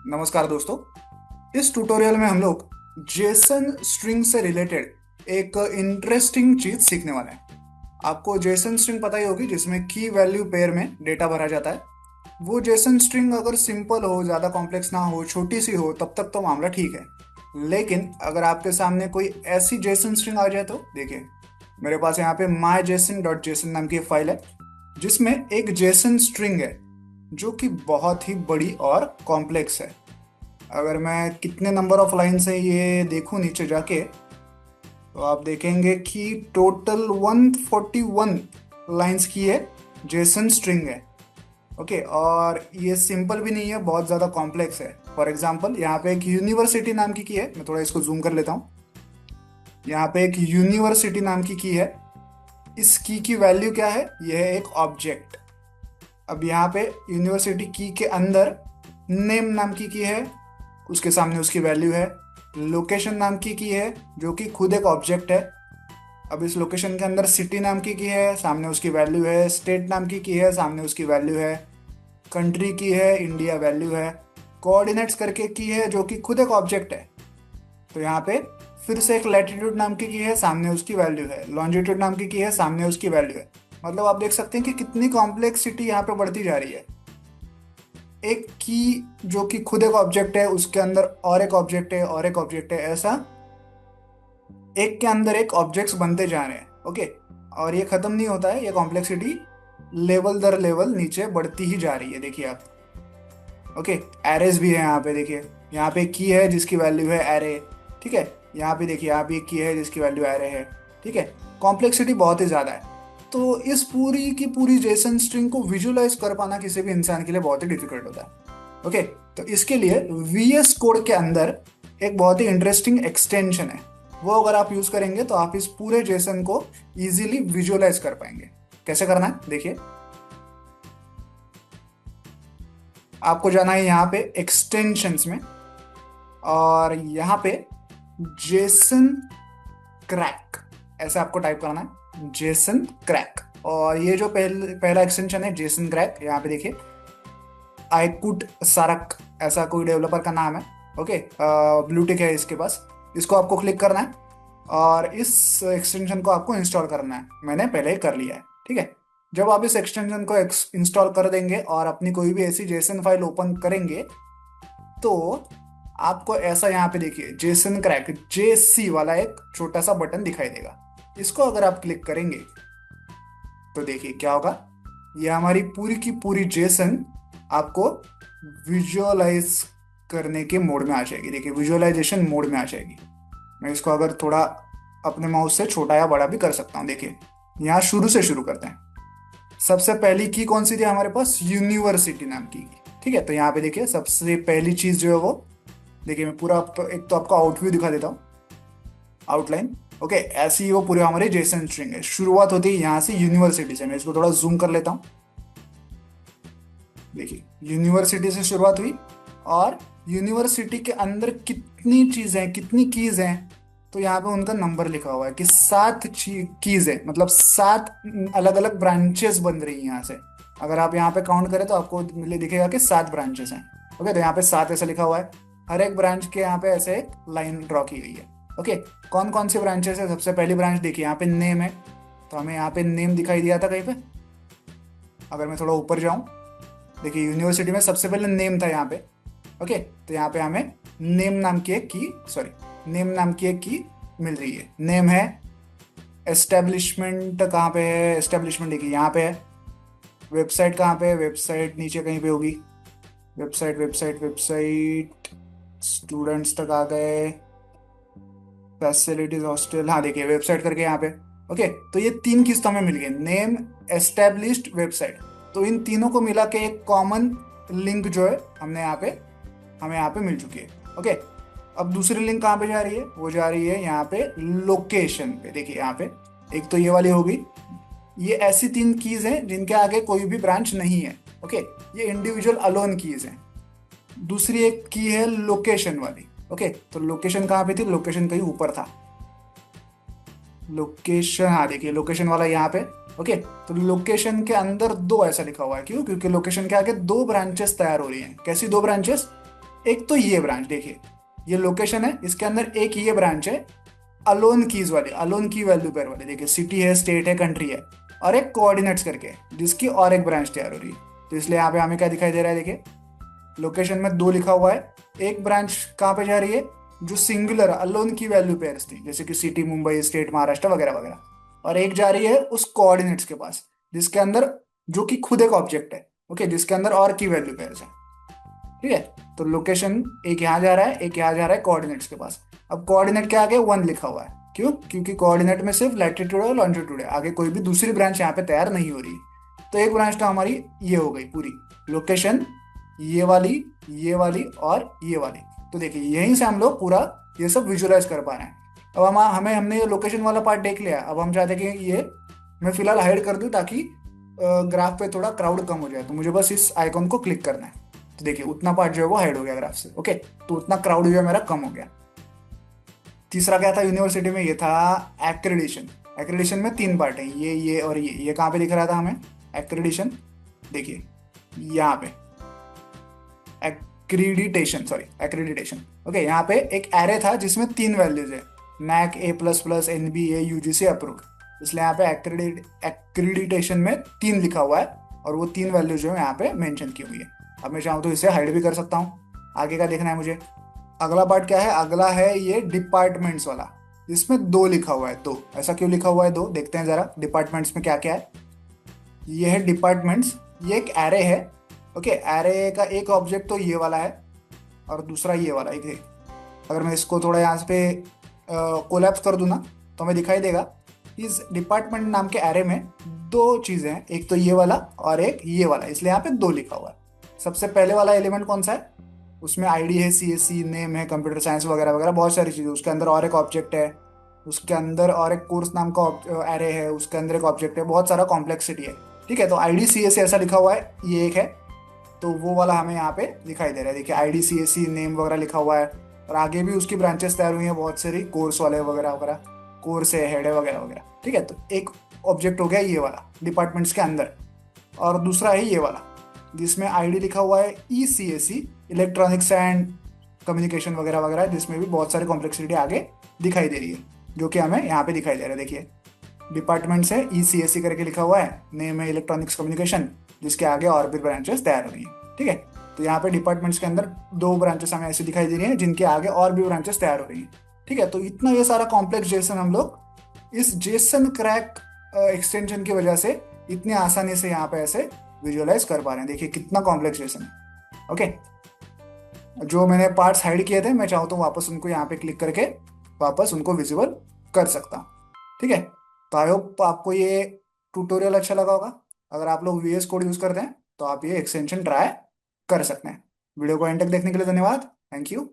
नमस्कार दोस्तों। इस ट्यूटोरियल में हम लोग जेसन स्ट्रिंग से रिलेटेड एक इंटरेस्टिंग चीज सीखने वाले हैं। आपको जेसन स्ट्रिंग पता ही होगी, जिसमें की वैल्यू पेयर में डेटा भरा जाता है। वो जेसन स्ट्रिंग अगर सिंपल हो, ज़्यादा कॉम्प्लेक्स ना हो, छोटी सी हो, तब तक तो मामला ठीक है। लेकिन अगर आपके सामने कोई ऐसी जेसन स्ट्रिंग आ जाए तो देखिए, मेरे पास यहाँ पे माई जेसन डॉट जेसन नाम की एक फाइल है, जिसमें एक जेसन स्ट्रिंग है जो कि बहुत ही बड़ी और कॉम्प्लेक्स है। अगर मैं कितने नंबर ऑफ लाइन से ये देखूं नीचे जाके, तो आप देखेंगे कि टोटल 141 लाइंस की है जेसन स्ट्रिंग है। ओके, और ये सिंपल भी नहीं है, बहुत ज़्यादा कॉम्प्लेक्स है। फॉर एग्जांपल यहाँ पे एक यूनिवर्सिटी नाम की है। मैं थोड़ा इसको जूम कर लेता हूँ। यहाँ पे एक यूनिवर्सिटी नाम की है। इस की वैल्यू क्या है? यह है एक ऑब्जेक्ट। अब यहाँ पे यूनिवर्सिटी की के अंदर नेम नाम की है, उसके सामने उसकी वैल्यू है। लोकेशन नाम की है, जो कि खुद एक ऑब्जेक्ट है। अब इस लोकेशन के अंदर सिटी नाम की है, सामने उसकी वैल्यू है। स्टेट नाम की है, सामने उसकी वैल्यू है। कंट्री की है, इंडिया वैल्यू है। कोऑर्डिनेट्स करके की है, जो कि खुद एक ऑब्जेक्ट है। तो यहाँ पे फिर से एक लैटिट्यूड नाम की है, सामने उसकी वैल्यू है। लॉन्जिट्यूड नाम की है, सामने उसकी वैल्यू है। मतलब आप देख सकते हैं कि कितनी कॉम्प्लेक्सिटी यहाँ पे बढ़ती जा रही है। एक की जो कि खुद एक ऑब्जेक्ट है, उसके अंदर और एक ऑब्जेक्ट है और एक ऑब्जेक्ट है, ऐसा एक के अंदर एक ऑब्जेक्ट्स बनते जा रहे हैं। ओके, और ये खत्म नहीं होता है, ये कॉम्प्लेक्सिटी लेवल दर लेवल नीचे बढ़ती ही जा रही है। देखिए आप। ओके, एरेज भी है यहाँ पे। देखिए यहाँ पे की है जिसकी वैल्यू है एरे। ठीक है, यहाँ पे देखिए, यहाँ पे की है जिसकी वैल्यू एरे है। ठीक है, कॉम्प्लेक्सिटी बहुत ही ज़्यादा है। तो इस पूरी की पूरी जेसन स्ट्रिंग को विजुलाइज कर पाना किसी भी इंसान के लिए बहुत ही डिफिकल्ट होता है। ओके, तो इसके लिए VS कोड के अंदर एक बहुत ही इंटरेस्टिंग एक्सटेंशन है। वो अगर आप यूज करेंगे तो आप इस पूरे जेसन को इजीली विजुअलाइज कर पाएंगे। कैसे करना है देखिए। आपको जाना है यहाँ पे एक्सटेंशंस में, और यहाँ पे जेसन क्रैक ऐसे आपको टाइप करना है, जेसन क्रैक। और ये जो पहला एक्सटेंशन है जेसन क्रैक, यहाँ पे देखिए आईकुट सारक ऐसा कोई डेवलपर का नाम है। ओके, ब्लूटिक है इसके पास। इसको आपको क्लिक करना है और इस एक्सटेंशन को आपको इंस्टॉल करना है। मैंने पहले ही कर लिया है। ठीक है, जब आप इस एक्सटेंशन को इंस्टॉल कर देंगे और अपनी कोई भी ऐसी जेसन फाइल ओपन करेंगे, तो आपको ऐसा यहाँ पे देखिए जेसन क्रैक JC वाला एक छोटा सा बटन दिखाई देगा। इसको अगर आप क्लिक करेंगे तो देखिए क्या होगा। ये हमारी पूरी की पूरी जेसन आपको विजुअलाइज करने के मोड में आ जाएगी। देखिए विजुअलाइजेशन मोड में आ जाएगी। मैं इसको अगर थोड़ा अपने माउस से छोटा या बड़ा भी कर सकता हूँ। देखिए यहाँ शुरू से शुरू करते हैं। सबसे पहली की कौन सी थी हमारे पास? यूनिवर्सिटी नाम की। ठीक है, तो यहाँ पे देखिए सबसे पहली चीज जो है वो, देखिए मैं पूरा एक तो आपको आउटव्यू दिखा देता हूँ, आउटलाइन। ओके, ऐसी वो पूरे हमारे जेसन स्ट्रिंग है। शुरुआत होती है यहाँ से यूनिवर्सिटी से। मैं इसको थोड़ा जूम कर लेता हूँ। देखिए यूनिवर्सिटी से शुरुआत हुई, और यूनिवर्सिटी के अंदर कितनी चीजें हैं, कितनी कीज हैं, तो यहाँ पे उनका नंबर लिखा हुआ है कि 7 कीज है। मतलब 7 अलग अलग ब्रांचेस बन रही हैं यहाँ से। अगर आप यहाँ पे काउंट करें तो आपको मिले दिखेगा कि 7 ब्रांचेस हैं। ओके, तो यहाँ पे 7 ऐसा लिखा हुआ है। हर एक ब्रांच के यहाँ पे ऐसे एक लाइन ड्रॉ की गई है। ओके, कौन कौन सी ब्रांचेस है? सबसे पहली ब्रांच देखिए, यहाँ पे नेम है। तो हमें यहाँ पे नेम दिखाई दिया था कहीं पे। अगर मैं थोड़ा ऊपर जाऊँ, देखिए यूनिवर्सिटी में सबसे पहले नेम था यहाँ पे। ओके, तो यहाँ पे हमें नेम नाम की एक की, सॉरी, नेम नाम की एक की मिल रही है। नेम है। एस्टेब्लिशमेंट कहाँ पे है? एस्टेब्लिशमेंट देखिए यहाँ पे है। वेबसाइट कहाँ पे है? वेबसाइट नीचे कहीं पे होगी। वेबसाइट वेबसाइट वेबसाइट, स्टूडेंट्स तक आ गए। फैसिलिटीज हॉस्टल, हाँ देखिए वेबसाइट करके यहाँ पे। ओके, तो ये 3 किस्त हमें मिल गई, नेम, एस्टेब्लिश्ड, वेबसाइट। तो इन तीनों को मिला के एक कॉमन लिंक जो है हमें यहाँ पे मिल चुकी है। ओके, अब दूसरी लिंक कहाँ पे जा रही है? वो जा रही है यहाँ पे लोकेशन पे। देखिए यहाँ पे एक तो ये वाली होगी। ये ऐसी 3 कीज हैं जिनके आगे कोई भी ब्रांच नहीं है। ओके, ये इंडिविजुअल अलोन कीज हैं। दूसरी एक की है लोकेशन वाली। ओके, तो लोकेशन कहाँ पे थी? लोकेशन कहीं ऊपर था। लोकेशन, हाँ देखिए लोकेशन वाला यहाँ पे। ओके, तो लोकेशन के अंदर 2 ऐसा लिखा हुआ है। क्यों? क्योंकि लोकेशन के आगे 2 ब्रांचेस तैयार हो रही हैं। कैसी 2 ब्रांचेस? एक तो ये ब्रांच देखिए, ये लोकेशन है, इसके अंदर एक ये ब्रांच है अलोन कीज वाले, अलोन की वैल्यू पेयर वाले, देखिए सिटी है, स्टेट है, कंट्री है, और एक कोऑर्डिनेट्स करके जिसकी और एक ब्रांच तैयार हो रही है। तो इसलिए यहाँ पे हमें क्या दिखाई दे रहा है, देखिए लोकेशन में दो लिखा हुआ है, एक ब्रांच कहाँ पे जा रही है, जो सिंगुलर अलोन की वैल्यू पेयर्स थी जैसे कि सिटी, मुंबई, स्टेट, महाराष्ट्र वगैरह वगैरह, और एक जा रही है उस कोऑर्डिनेट्स के पास जिसके अंदर, जो कि खुद एक ऑब्जेक्ट है, ओके, जिसके अंदर और की वैल्यू पेयर्स है। ठीक है, तो लोकेशन एक यहाँ जा रहा है, एक यहाँ जा रहा है कोऑर्डिनेट्स के पास। अब कोऑर्डिनेट के आगे 1 लिखा हुआ है, क्यों? क्योंकि कोऑर्डिनेट में सिर्फ लैटिट्यूड और लॉन्जिट्यूड है, आगे कोई भी दूसरी ब्रांच यहाँ पे तैयार नहीं हो रही। तो एक ब्रांच तो हमारी ये हो गई पूरी, लोकेशन, ये वाली और ये वाली। तो देखिए यहीं से हम लोग पूरा ये सब विजुअलाइज कर पा रहे हैं। अब हमने ये लोकेशन वाला पार्ट देख लिया, अब हम चाहते हैं कि ये मैं फिलहाल हाइड कर दूं ताकि ग्राफ पे थोड़ा क्राउड कम हो जाए। तो मुझे बस इस आइकॉन को क्लिक करना है, तो देखिए उतना पार्ट जो है वो हाइड हो गया ग्राफ से, ओके। तो उतना क्राउड जो है मेरा कम हो गया। तीसरा क्या था यूनिवर्सिटी में, ये था एक्रेडिशन। एक्रेडिशन में 3 पार्ट है, ये और ये कहाँ पे दिख रहा था हमें एक्रेडिशन, देखिए यहाँ पे एक्रीडिटेशन, सॉरी एक्रीडिटेशन, ओके। यहाँ पे एक एरे था जिसमें 3 वैल्यूज है, NAAC A++, NBA, UGC approve, इसलिए यहाँ पे एक्रीडिटेशन में 3 लिखा हुआ है, और वो 3 वैल्यूज जो है यहाँ पे मेंशन की हुई है। अब मैं चाहूँ तो इसे हाइड भी कर सकता हूँ। आगे का देखना है मुझे। अगला पार्ट क्या है, अगला है ये डिपार्टमेंट्स वाला, इसमें 2 लिखा हुआ है। 2 ऐसा क्यों लिखा हुआ है, 2 देखते हैं जरा डिपार्टमेंट्स में क्या क्या है। ये है डिपार्टमेंट्स, ये एक एरे है, ओके। एरे का एक ऑब्जेक्ट तो ये वाला है, और दूसरा ये वाला एक है। अगर मैं इसको थोड़ा यहाँ पे कोलैप्स कर दूँ ना, तो हमें दिखाई देगा इस डिपार्टमेंट नाम के एरे में 2 चीज़ें हैं, एक तो ये वाला और एक ये वाला, इसलिए यहाँ पे 2 लिखा हुआ है। सबसे पहले वाला एलिमेंट कौन सा है, उसमें आईडी है, CSC नेम है, कंप्यूटर साइंस वगैरह वगैरह बहुत सारी चीज़ें, उसके अंदर और एक ऑब्जेक्ट है, उसके अंदर और एक कोर्स नाम का एरे है, उसके अंदर एक ऑब्जेक्ट है, बहुत सारा कॉम्प्लेक्सिटी है। ठीक है, तो IDCSC ऐसा लिखा हुआ है, ये एक है, तो वो वाला हमें यहाँ पे दिखाई दे रहा है, देखिए IDCSC नेम वगैरह लिखा हुआ है, और आगे भी उसकी ब्रांचेस तैयार हुई हैं बहुत सारी, कोर्स वाले वगैरह वगैरह, कोर्स है, हेड है वगैरह वगैरह। ठीक है, तो एक ऑब्जेक्ट हो गया ये वाला डिपार्टमेंट्स के अंदर, और दूसरा है ये वाला जिसमें आईडी लिखा हुआ है ECSC, इलेक्ट्रॉनिक्स एंड कम्युनिकेशन वगैरह वगैरह, जिसमें भी बहुत सारी कॉम्प्लेक्सिटी आगे दिखाई दे रही है, जो कि हमें यहाँ पे दिखाई दे रहा है। देखिए डिपार्टमेंट्स है, ECSC करके लिखा हुआ है, नेम है इलेक्ट्रॉनिक्स कम्युनिकेशन, जिसके आगे और भी ब्रांचेस तैयार हो रही है। ठीक है, तो यहाँ पे डिपार्टमेंट्स के अंदर 2 ब्रांचेस हमें ऐसी दिखाई दे रही हैं जिनके आगे और भी ब्रांचेस तैयार हो रही हैं। ठीक है, तो इतना ये सारा कॉम्प्लेक्स जेसन हम लोग इस जेसन क्रैक एक्सटेंशन की वजह से इतनी आसानी से यहाँ पे ऐसे विजुअलाइज कर पा रहे हैं। देखिए कितना कॉम्प्लेक्स जेसन है, ओके। जो मैंने पार्ट्स हाइड किए थे, मैं चाहूँ तो वापस उनको यहाँ पे क्लिक करके वापस उनको विजिबल कर सकता हूँ। ठीक है, तो आई होप आपको ये ट्यूटोरियल अच्छा लगा होगा। अगर आप लोग VS कोड यूज करते हैं तो आप ये एक्सटेंशन ट्राई कर सकते हैं। वीडियो को एंड तक देखने के लिए धन्यवाद, थैंक यू।